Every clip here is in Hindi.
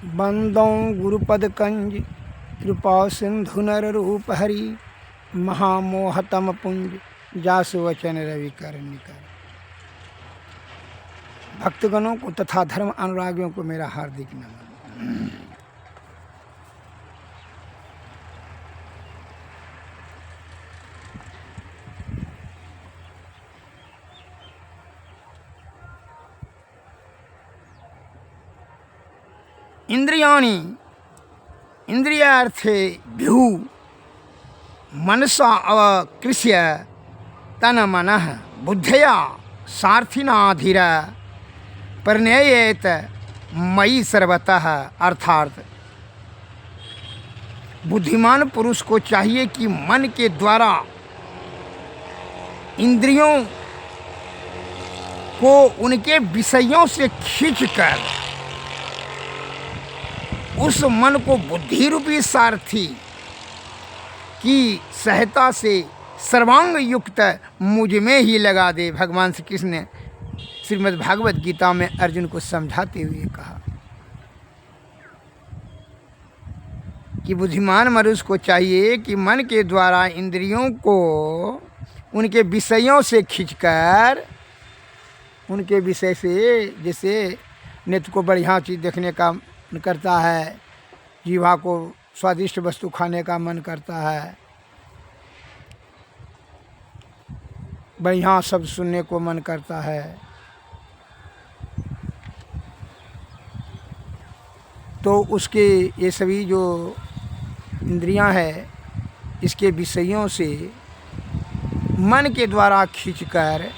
बंदों गुरुपद कंज कृपा सिंधु नर रूप हरि महामोहतम पुंज जासु वचन रवि कर निकर। भक्तगणों को तथा धर्म अनुरागियों को मेरा हार्दिक नमन। इंद्रियाणि इंद्रियार्थे भ्यू मनसा अवकृष्य तन मनः बुद्धया सार्थिनाधिर परिणयेत मयि सर्वतः। अर्थात बुद्धिमान पुरुष को चाहिए कि मन के द्वारा इंद्रियों को उनके विषयों से खींचकर उस मन को बुद्धि रूपी सारथी की सहायता से सर्वांग युक्त मुझ में ही लगा दे। भगवान श्री कृष्ण ने श्रीमद् भागवत गीता में अर्जुन को समझाते हुए कहा कि बुद्धिमान मनुष्य को चाहिए कि मन के द्वारा इंद्रियों को उनके विषयों से खींचकर उनके विषय से, जैसे नेत्र को बढ़िया चीज़ देखने का मन करता है, जीवा को स्वादिष्ट वस्तु खाने का मन करता है, बढ़िया शब्द सुनने को मन करता है, तो उसके ये सभी जो इंद्रियां हैं इसके विषयों से मन के द्वारा खींचकर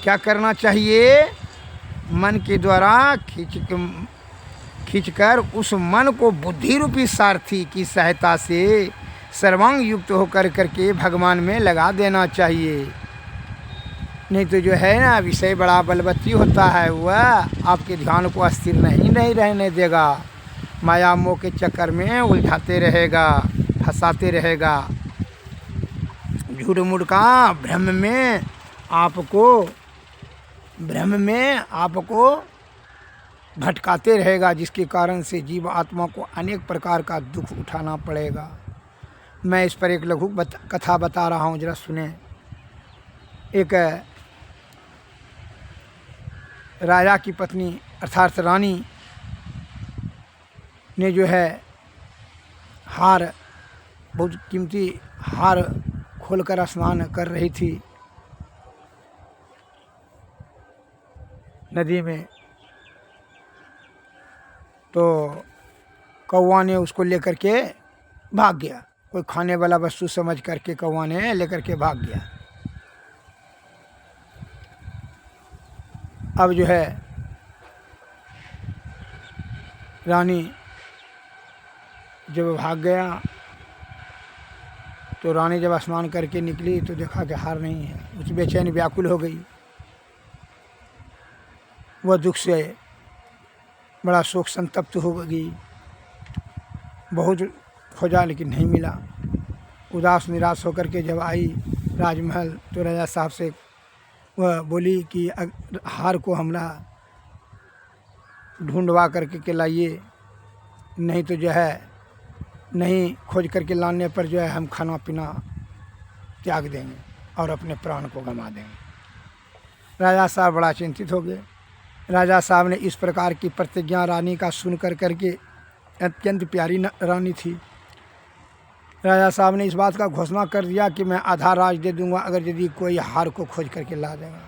क्या करना चाहिए? मन के द्वारा खींचकर उस मन को बुद्धि रूपी सारथी की सहायता से सर्वांग युक्त होकर करके भगवान में लगा देना चाहिए। नहीं तो जो है ना, विषय बड़ा बलवती होता है, वह आपके ध्यान को अस्थिर नहीं रहने देगा, माया मोह के चक्कर में उलझाते रहेगा, फंसाते रहेगा, झूठ मूठ का भ्रम में आपको भटकाते रहेगा, जिसके कारण से जीव आत्मा को अनेक प्रकार का दुख उठाना पड़ेगा। मैं इस पर एक लघु कथा बता रहा हूँ, जरा सुने। एक राजा की पत्नी अर्थात रानी ने जो है हार, बहुत कीमती हार खोलकर स्नान कर रही थी नदी में, तो कौवा ने उसको लेकर के भाग गया। कोई खाने वाला वस्तु समझ करके कौवा ने लेकर के भाग गया। अब जो है रानी जब भाग गया तो रानी जब स्नान करके निकली तो देखा कि हार नहीं है। उस बेचैन व्याकुल हो गई, वह दुख से बड़ा शोक संतप्त हो गई, बहुत खोजा लेकिन नहीं मिला। उदास निराश होकर के जब आई राजमहल तो राजा साहब से वह बोली कि हार को हमरा ढूंढवा करके लाइए, नहीं तो जो है नहीं खोज करके लाने पर जो है हम खाना पीना त्याग देंगे और अपने प्राण को गंवा देंगे। राजा साहब बड़ा चिंतित हो गए। राजा साहब ने इस प्रकार की प्रतिज्ञा रानी का सुन करके, अत्यंत प्यारी रानी थी, राजा साहब ने इस बात का घोषणा कर दिया कि मैं आधा राज दे दूंगा अगर यदि कोई हार को खोज करके ला देगा।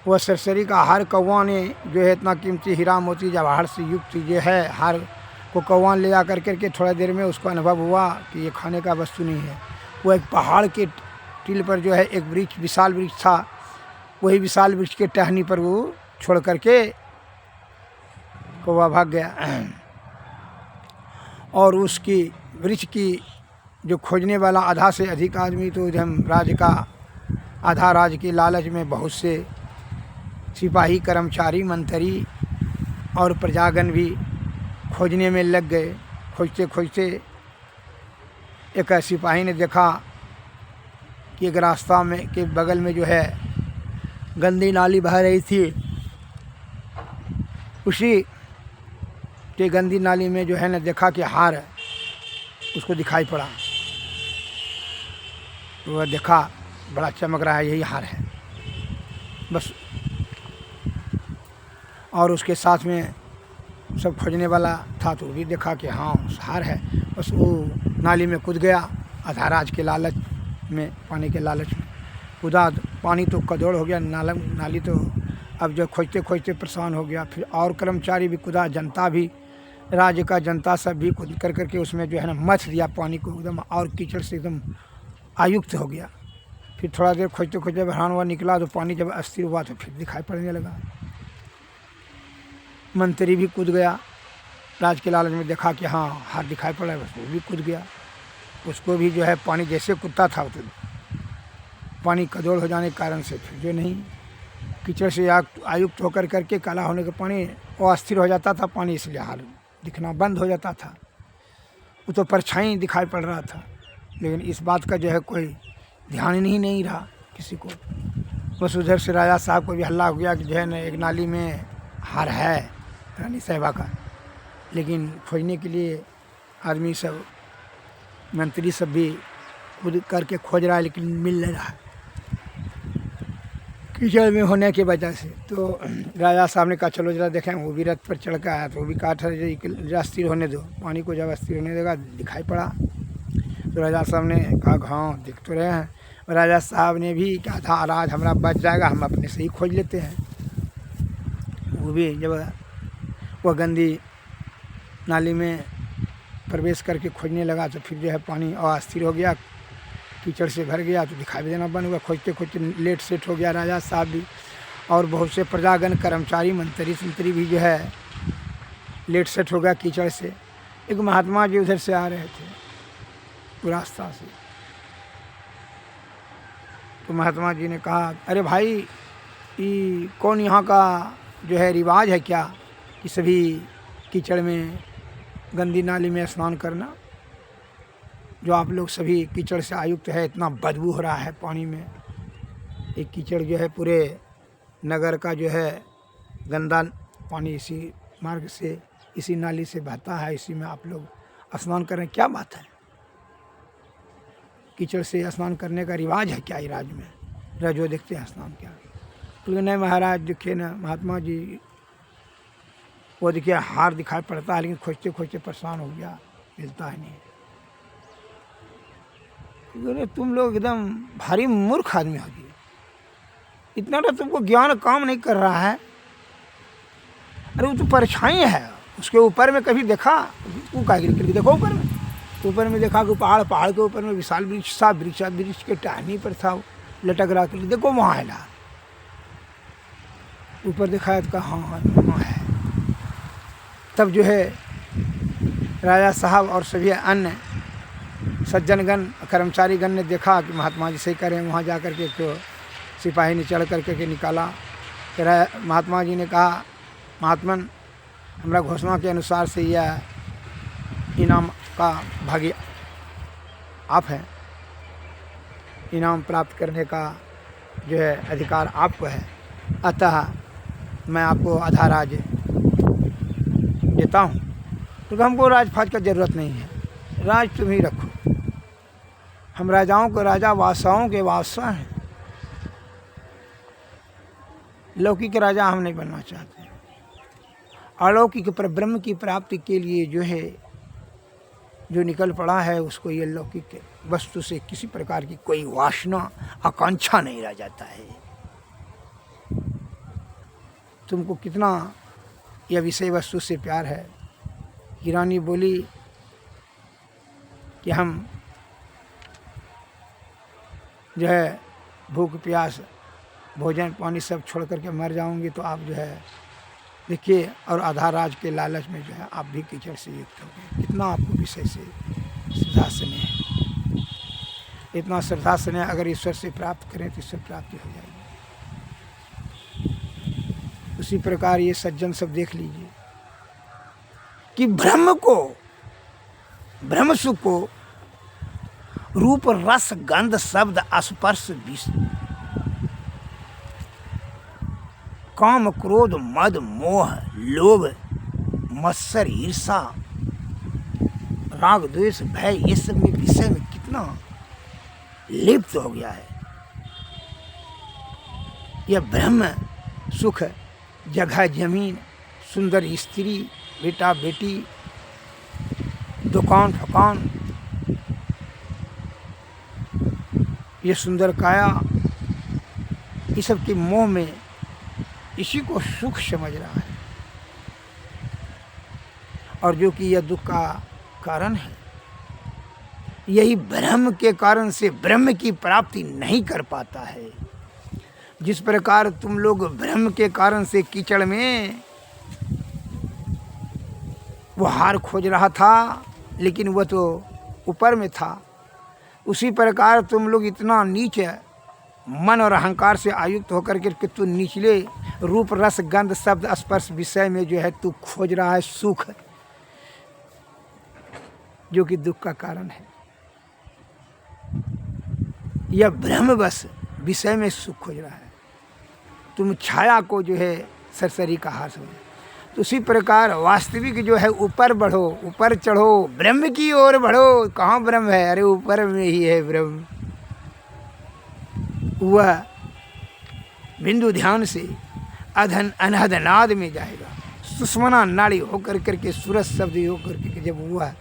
वह सरसरी का हार कौवा ने जो है इतना कीमती हीरा मोती जवाहर से युक्त जो है हार को कौवा ले आ करके थोड़ा देर में उसको अनुभव हुआ कि ये खाने का वस्तु नहीं है। वो एक पहाड़ के टील पर जो है एक वृक्ष, विशाल वृक्ष था, वही विशाल वृक्ष के टहनी पर वो छोड़ करके कौवा भाग गया। और उसकी वृक्ष की जो खोजने वाला आधा से अधिक आदमी, तो हम राज्य का आधा राज्य के लालच में बहुत से सिपाही, कर्मचारी, मंत्री और प्रजागण भी खोजने में लग गए। खोजते खोजते एक सिपाही ने देखा कि एक रास्ता में के बगल में जो है गंदी नाली बह रही थी, उसी तो गंदी नाली में जो है ना देखा कि हार उसको दिखाई पड़ा, तो वह देखा बड़ा चमक रहा है, यही हार है बस। और उसके साथ में सब खोजने वाला था, तो वो भी देखा कि हाँ हार है, बस वो नाली में कूद गया आधाराज के लालच में, पानी के लालच में कूदा। पानी तो कदोड़ हो गया, नाली तो अब जो खोजते खोजते परेशान हो गया। फिर और कर्मचारी भी कूदा, जनता भी, राज्य का जनता सब भी कूद कर करके उसमें जो है ना मथ दिया पानी को एकदम, और कीचड़ से एकदम आयुक्त हो गया। फिर थोड़ा देर खोजते खोजते बहरान हुआ, निकला तो पानी जब अस्थिर हुआ तो फिर दिखाई पड़ने लगा। मंत्री भी कूद गया, राज के लालच में देखा कि हाँ हाथ दिखाई पड़ा है, बस वो भी कूद गया। उसको भी जो है पानी जैसे कूदता था तो पानी कदोड़ हो जाने के कारण से फिर जो नहीं कीचड़ से आयुक्त होकर करके काला होने का पानी अस्थिर हो जाता था पानी, इसलिए हाल दिखना बंद हो जाता था। वो तो परछाई दिखाई पड़ रहा था, लेकिन इस बात का जो है कोई ध्यान ही नहीं रहा किसी को। बस उधर से राजा साहब को भी हल्ला हो गया कि जो है ना एक नाली में हार है रानी साहिबा का, लेकिन खोजने के लिए आदमी सब, मंत्री सब भी खुद करके खोज रहा है, लेकिन मिल नहीं रहा कीचड़ में होने की वजह से। तो राजा साहब ने कहा चलो जरा देखें। वो भी रथ पर चढ़ कर आया, तो वो भी कहा था जरा स्थिर होने दो, पानी को जब स्थिर होने देगा दिखाई पड़ा। तो राजा साहब ने कहा हाँ देख तो रहे हैं। और राजा साहब ने भी कहा था आज हमारा बच जाएगा, हम अपने से ही खोज लेते हैं। वो भी जब वह गंदी नाली में प्रवेश करके खोजने लगा तो फिर जो है पानी अस्थिर हो गया, कीचड़ से भर गया, तो दिखाई देना बंद हुआ। खोजते खोजते लेट सेट हो गया राजा साहब भी, और बहुत से प्रजागण कर्मचारी मंत्री भी जो है लेट सेट हो गया कीचड़ से। एक महात्मा जी उधर से आ रहे थे रास्ता से, तो महात्मा जी ने कहा अरे भाई ये कौन यहाँ का जो है रिवाज है क्या कि सभी कीचड़ में गंदी नाली में स्नान करना, जो आप लोग सभी कीचड़ से आयुक्त है, इतना बदबू हो रहा है पानी में। एक कीचड़ जो है पूरे नगर का जो है गंदा पानी इसी मार्ग से, इसी नाली से बहता है, इसी में आप लोग स्नान कर रहे हैं, क्या बात है? कीचड़ से स्नान करने का रिवाज है क्या ये राज्य में? रजो देखते हैं स्नान क्या। तो नहीं महाराज देखिए ना महात्मा जी, वो देखिए हार दिखाई पड़ता है, लेकिन खोजते खोजते परेशान हो गया, मिलता है नहीं। अरे तुम लोग एकदम भारी मूर्ख आदमी हो गए, इतना तो तुमको ज्ञान काम नहीं कर रहा है। अरे वो तो परछाई है, उसके ऊपर में कभी देखा? वो का करके देखो ऊपर में देखा कि पहाड़ के ऊपर में विशाल वृक्ष था, वृक्ष के टहनी पर था लटक रहा, कर देखो वहाँ है ला। ऊपर देखा तो कहा हाँ वहाँ है। तब जो है राजा साहब और सभी अन्य सज्जनगण कर्मचारीगण ने देखा कि महात्मा जी सही करें। वहाँ जा कर के तो सिपाही ने चढ़ कर के निकाला। फिर महात्मा जी ने कहा महात्मन हमारा घोषणा के अनुसार से यह इनाम का भागी आप हैं, इनाम प्राप्त करने का जो है अधिकार आपको है, अतः मैं आपको आधा राज देता हूँ। क्योंकि हमको राजफाज का ज़रूरत नहीं है, राज तुम ही रखो। हम राजाओं को राजा वासाओं के वासा हैं, लौकिक राजा हम नहीं बनना चाहते। अलौकिक पर ब्रह्म की प्राप्ति के लिए जो है जो निकल पड़ा है उसको ये लौकिक वस्तु से किसी प्रकार की कोई वासना आकांक्षा नहीं रह जाता है। तुमको कितना यह विषय वस्तु से प्यार है। कि रानी बोली कि हम जो है भूख प्यास भोजन पानी सब छोड़ करके मर जाऊंगी, तो आप जो है देखिए, और आधा राज के लालच में जो है आप भी कीचड़ से युक्त हो गए। कितना आपको विषय से श्रद्धा स्नेह है, इतना श्रद्धा स्नेह अगर ईश्वर से प्राप्त करें तो ईश्वर प्राप्ति हो जाएगी। उसी प्रकार ये सज्जन सब देख लीजिए कि ब्रह्म को, ब्रह्म सुख को रूप रस गंध शब्द स्पर्श काम क्रोध मद मोह लोभ मत्सर, ईर्षा, राग, द्वेष, भय, ये सब में विषय में कितना लिप्त हो गया है। यह ब्रह्म सुख, जगह जमीन, सुंदर स्त्री, बेटा बेटी, दुकान फकान, ये सुंदर काया, इस सब के मोह में इसी को सुख समझ रहा है, और जो कि यह दुख का कारण है। यही ब्रह्म के कारण से ब्रह्म की प्राप्ति नहीं कर पाता है। जिस प्रकार तुम लोग ब्रह्म के कारण से कीचड़ में वो हार खोज रहा था, लेकिन वह तो ऊपर में था, उसी प्रकार तुम लोग इतना नीच मन और अहंकार से आयुक्त होकर के तू निचले रूप रस गंध शब्द स्पर्श विषय में जो है तू खोज रहा है सुख, जो कि दुख का कारण है। यह ब्रह्म बस विषय में सुख खोज रहा है, तुम छाया को जो है सरसरी का हार समझ। तो उसी प्रकार वास्तविक जो है ऊपर बढ़ो, ऊपर चढ़ो, ब्रह्म की ओर बढ़ो। कहाँ ब्रह्म है? अरे ऊपर में ही है ब्रह्म। वह बिंदु ध्यान से अधन अनहद नाद में जाएगा, सुषमना नाड़ी होकर करके सूरज शब्द होकर के जब वह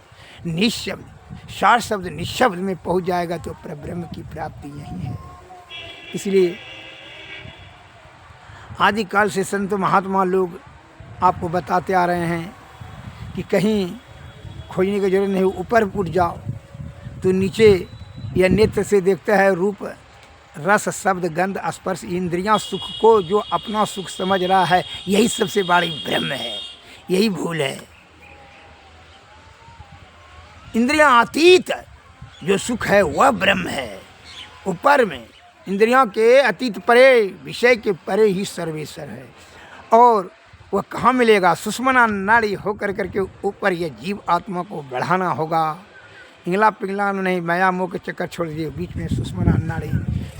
निशब्द सार शब्द निशब्द में पहुंच जाएगा तो ब्रह्म की प्राप्ति यही है। इसलिए आदिकाल से संत महात्मा लोग आपको बताते आ रहे हैं कि कहीं खोजने की जरूरत नहीं, ऊपर उठ जाओ तो नीचे यह नेत्र से देखता है रूप रस शब्द गंध स्पर्श इंद्रियां सुख को जो अपना सुख समझ रहा है, यही सबसे बड़ी ब्रह्म है। यही भूल है। इंद्रियां अतीत जो सुख है वह ब्रह्म है। ऊपर में इंद्रियों के अतीत परे, विषय के परे ही सर्वेश्वर है। और वह कहाँ मिलेगा? सुषमना नाड़ी होकर करके ऊपर ये जीव आत्मा को बढ़ाना होगा। इंगला पिंगला नहीं, माया मोह के चक्कर छोड़ दीजिए, बीच में सुषमना नाड़ी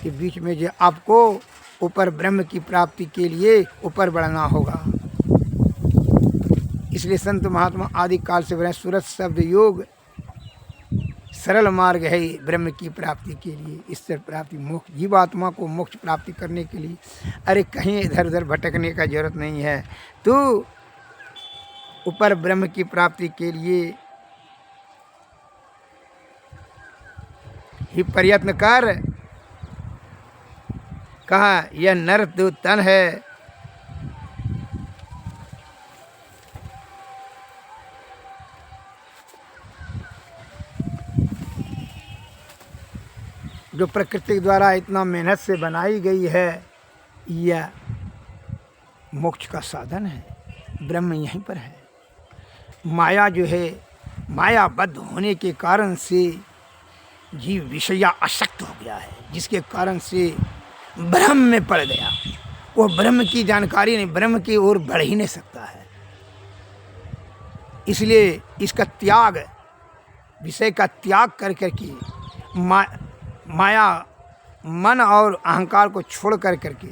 के बीच में जो आपको ऊपर ब्रह्म की प्राप्ति के लिए ऊपर बढ़ना होगा। इसलिए संत महात्मा आदि काल से बने सूरज शब्द योग सरल मार्ग है ब्रह्म की प्राप्ति के लिए, ईश्वर प्राप्ति, मोक्ष, जीवात्मा को मोक्ष प्राप्ति करने के लिए। अरे कहीं इधर उधर भटकने का जरूरत नहीं है। तू ऊपर ब्रह्म की प्राप्ति के लिए ही प्रयत्न कर। कहा यह नर तो तन है, जो प्रकृति द्वारा इतना मेहनत से बनाई गई है, यह मोक्ष का साधन है। ब्रह्म यहीं पर है। माया जो है, मायाबद्ध होने के कारण से जीव विषया आसक्त हो गया है, जिसके कारण से ब्रह्म में पड़ गया। वो ब्रह्म की जानकारी नहीं, ब्रह्म की ओर बढ़ ही नहीं सकता है। इसलिए इसका त्याग, विषय का त्याग कर करके माया मन और अहंकार को छोड़ कर करके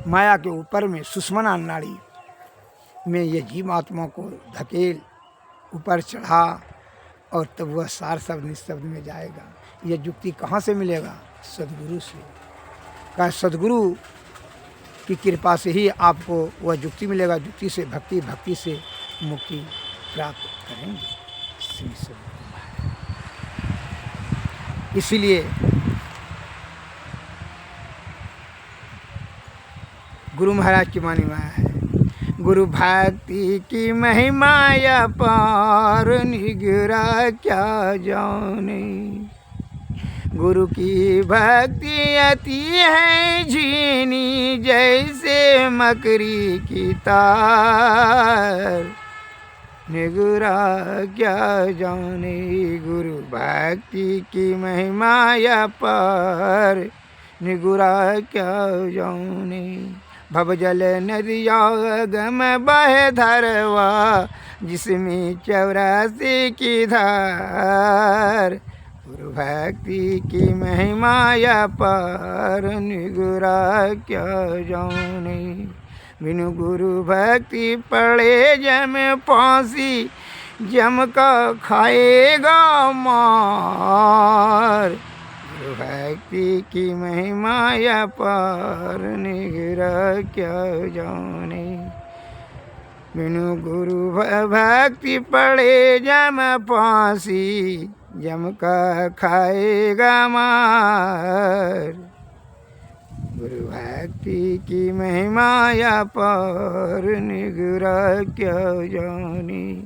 माया के ऊपर में सुषमना नाड़ी में ये जीवात्मा को धकेल ऊपर चढ़ा, और तब वह सार शब्द निशब्द में जाएगा। यह युक्ति कहाँ से मिलेगा? सद्गुरु से। कहा सद्गुरु की कृपा से ही आपको वह युक्ति मिलेगा। युक्ति से भक्ति, भक्ति से मुक्ति प्राप्त करेंगे। इसीलिए गुरु महाराज की महिमा है, गुरु भक्ति की महिमा अपार, निगरा क्या जाने। गुरु की भक्ति अति है झीनी, जैसे मकड़ी की तार, निगरा क्या जाने। गुरु भक्ति की महिमा अपार, निगरा क्या जाने। भवजल नदिया गम बह धरवा, जिसमें 84 की धार। गुरु भक्ति की महिमा अपार, निगरा क्या जाने। बिनु गुरु भक्ति पड़े जम फांसी, जम का खाएगा मार। गुरु भक्ति की महिमा या पार, निगरा क्या जाने। बिनु गुरु भक्ति पड़े जम फांसी, जम का खाएगा मार। गुरु भक्ति की महिमा या पार, निगरा क्या जाने।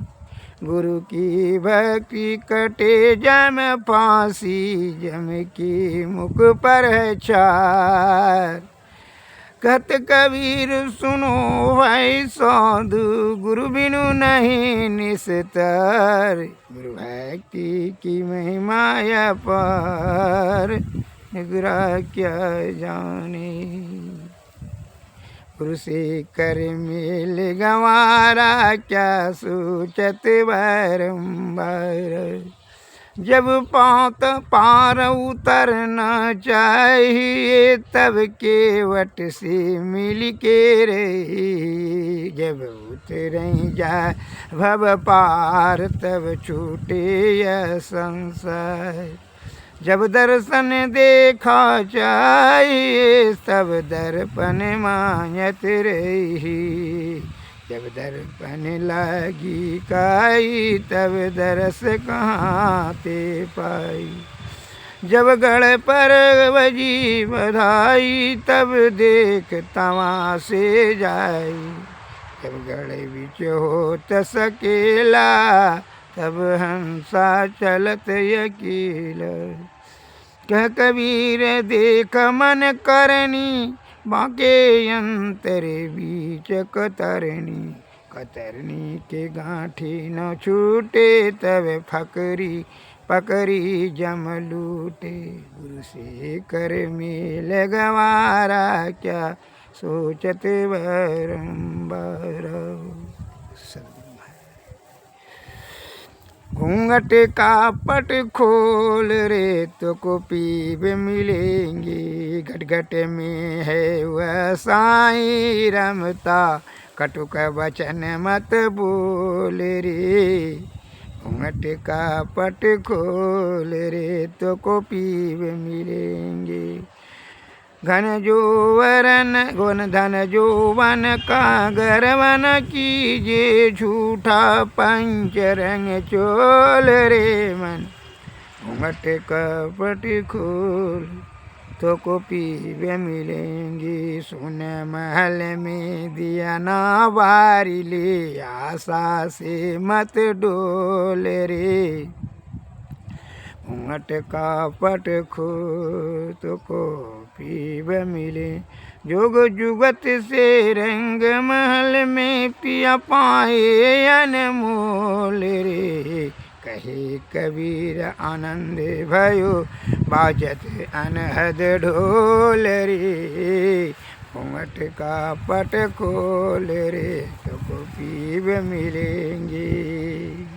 गुरु की भक्ति कटे जम फांसी, जम की मुख पर है चार। कहत कबीर सुनो भाई साधु, गुरु बिनु नहीं निस्तर। गुरु भक्ति की महिमा या पार, निगरा क्या जाने। गुरु से कर मेल गंवारा, क्या सोचत बारंबार। जब पात पार उतरना चाहिए, तब केवट से मिल के रही। जब उतरई जाए भव पार, तब छूटे यह संसार। जब दर्शन देखा चाहिए, तब दर्पण मांगत रही। जब दर्पण लागी काई, तब दरस कहाँ ते पाई। जब गढ़ पर बजी बधाई, तब देख तमाशे जाई। जब गढ़ बिच होत सकेला, तब हंसा चलत अकेला। कह कबीर देख मन करनी, बाके अंतर बीच कतरनी। कतरनी के गांठी न छूटे, तब फकरी पकड़ी जम लूटे। गुरु से कर मेल गंवारा, क्या सोचत बारंबार। घूंघट का पट खोल रे, तो को पीब मिलेंगे। घट घट में है वह साईं रमता, कटुक वचन मत बोल रे। घूंघट का पट खोल रे, तो को पीब मिलेंगे। घन जोवन धन जोवन का गर्वन कीजे, झूठा पंचरंग चोल रे मन। घूंघट कपट खोल, तो को पीबे मिलेंगी। सुन महल में दिया ना बारी ले, आशा से मत डोल रे। घूंघट का पट खोल, तो को पीब मिले। जोग जुगत से रंग महल में, पिया पाए अनमोल रे। कहे कबीर आनंद भयो, बाजत अनहद ढोल रे। घूंघट का पट खोल रे, तो को पीब मिलेंगे।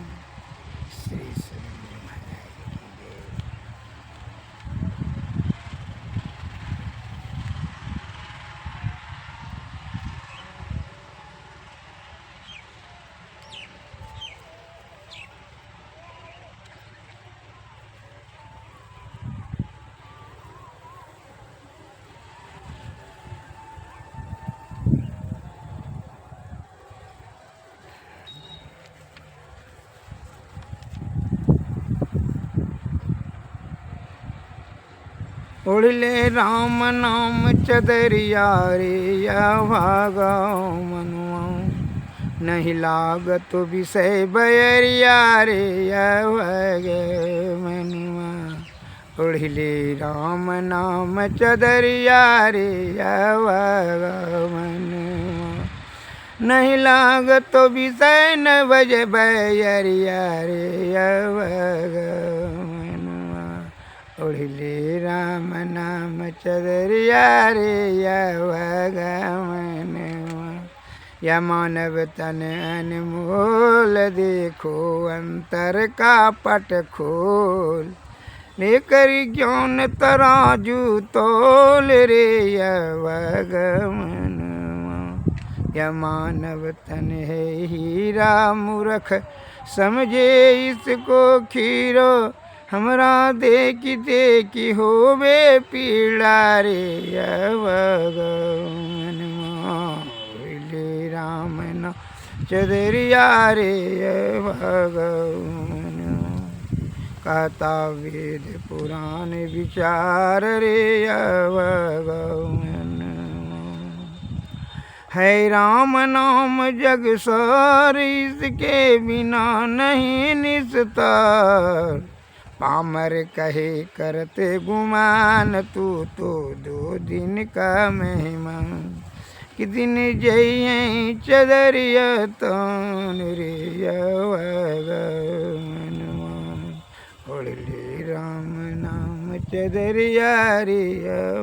ओढ़ ले राम नाम चदरिया रे, या भागाओ मनुआ। नहीं लागत विषय बयरिया रे, या भागे मनुआ। ओढ़ ले राम नाम चदरिया रे, या भागाओ मनुआ। नहीं लागत विषय न बज बयरिया रे, या भागाओ मनुआ। ओढ़ ले राम नाम चदरिया रे, या भगवानवा। या मानव तन अनमोल, देखो अंतर का पट खोल। लेकर ज्ञान तराजू तोल रे, या भगवानवा। यह मानव तन है हीरा, मूर्ख समझे इसको खीरो, हमरा देखी देखी होवे पीड़ा रे। भगवान मोहिले राम न चदरिया रे। भगवान कहता वेद पुराण विचार रे। भगवान है राम नाम जग सार, इसके बिना नहीं निस्तार। पामर कहे करते गुमान, तू तो 2 दिन का मेहमान। कि दिन जइए चदरिया तान रे। भगवान ओढ़ ले राम नाम चदरिया रे।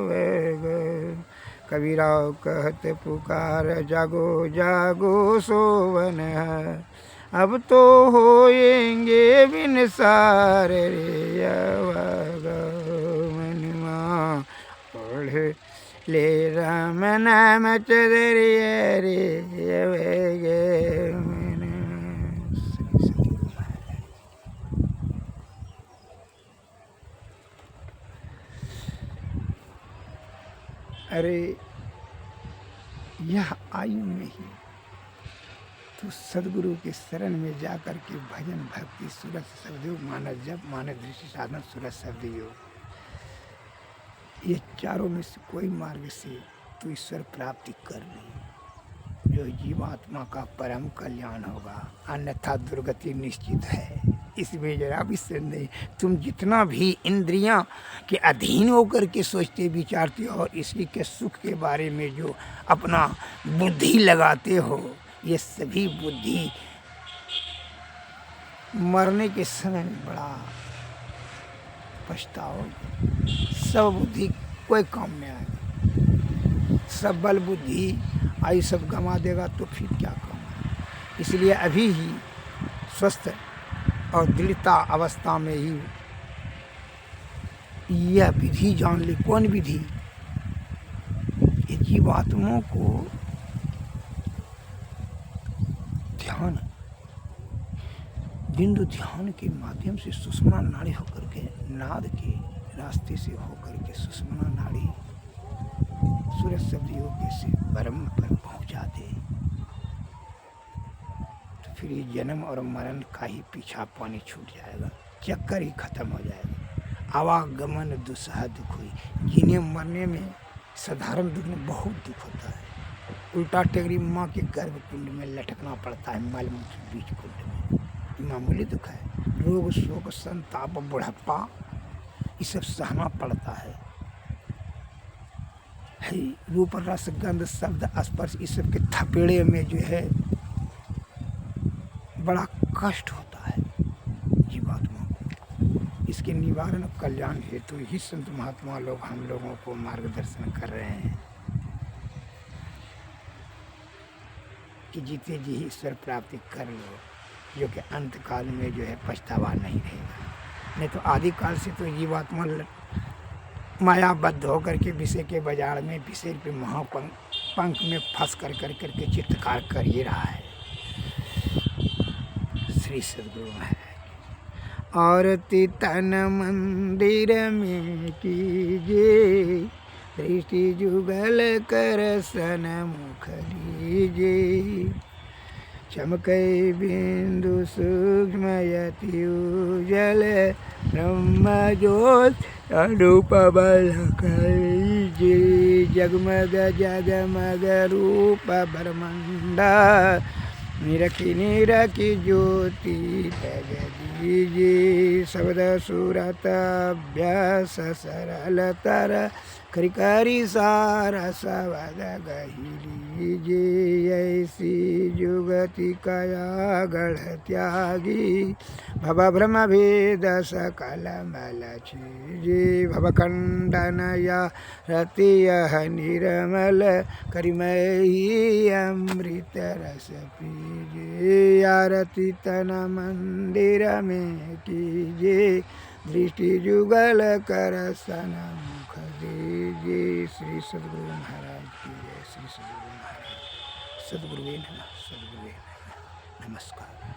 भगवान कबीराव कहत पुकार, जागो जागो सोवन है, अब तो होएंगे बिनसार रे। भगवान ओढ़ ले राम नाम चदरिया रे। भगवान अरे यह आयु में ही तो सदगुरु के शरण में जाकर के भजन भक्ति सूरत शब्द मानस जप मानस दृष्टि साधन सूरत शब्द योग, ये चारों में से कोई मार्ग से तो ईश्वर प्राप्ति कर ली, जो जीवात्मा का परम कल्याण होगा, अन्यथा दुर्गति निश्चित है। इसमें जरा भी संदेह, तुम जितना भी इंद्रियां के अधीन होकर के सोचते विचारते हो और इसी के सुख के बारे में जो अपना बुद्धि लगाते हो, ये सभी बुद्धि मरने के समय में बड़ा पछताओगे। सब बुद्धि कोई काम में आएगा, सब बल बुद्धि आई सब गंवा देगा तो फिर क्या काम। इसलिए अभी ही स्वस्थ और दृढ़ता अवस्था में ही यह विधि जान ली। कौन विधि? ये जीवात्माओं को ध्यान, बिंदु ध्यान के माध्यम से सुषुम्ना नाड़ी होकर के नाद के रास्ते से होकर के सुषुम्ना नाड़ी सूरज शब्द योग से ब्रह्म पर पहुंचा दे, तो फिर ये जन्म और मरण का ही पीछा पानी छूट जाएगा, चक्कर ही खत्म हो जाएगा। आवागमन दुस्सह दुख हुई। जीने मरने में साधारण दुख में बहुत दुख होता है, उल्टा टेगरी माँ के गर्भ कुंड में लटकना पड़ता है, मलमूत्र बीज कुंड में, मामूली दुख है। रोग शोक संताप बुढ़ापा ये सब सहना पड़ता है। रूप रस गंध शब्द स्पर्श इस सब के थपेड़े में जो है बड़ा कष्ट होता है जीवात्मा को। इसके निवारण कल्याण हेतु ही संत महात्मा लोग हम लोगों को मार्गदर्शन कर रहे हैं कि जीते जी ही ईश्वर प्राप्ति कर लो, जो कि अंत काल में जो है पछतावा नहीं रहेगा। नहीं तो आदि काल से तो जीवात्मा मायाबद्ध होकर के विषय के बाजार में विषय पे महापंख में फंस कर के चित्रकार कर ही रहा है। श्री सद्गुरु महाराज। आरती तन मंदिर में कीजिए, दृष्टि जुगल कर सन मुख लीजिए, चमकै बिंदु सूक्ष्म यति उजल, ब्रह्म ज्योत अनूप बलक लीजिए, जगमग जगमग रूप ब्रह्मांड, निरखी निरखी ज्योति तज दीजिए, शब्द सूरत अभ्यास सरल तर, करिकरी सारा सवद गही लीजिए, ऐसी जुगति कया गढ़ त्यागी, भव भ्रम भेद सकल मल छीजे, भव खंडन या रति यह निर्मल, करिमयी अमृत रस पीजे, आरती तन मंदिर में कीजिए, दृष्टि जुगल कर सन मुख दीजिए। श्री सद्गुरु महाराज की जय। श्री सद्गुरु महाराज। सद्गुरुवे नमः, सद्गुरुवे नमः। नमस्कार।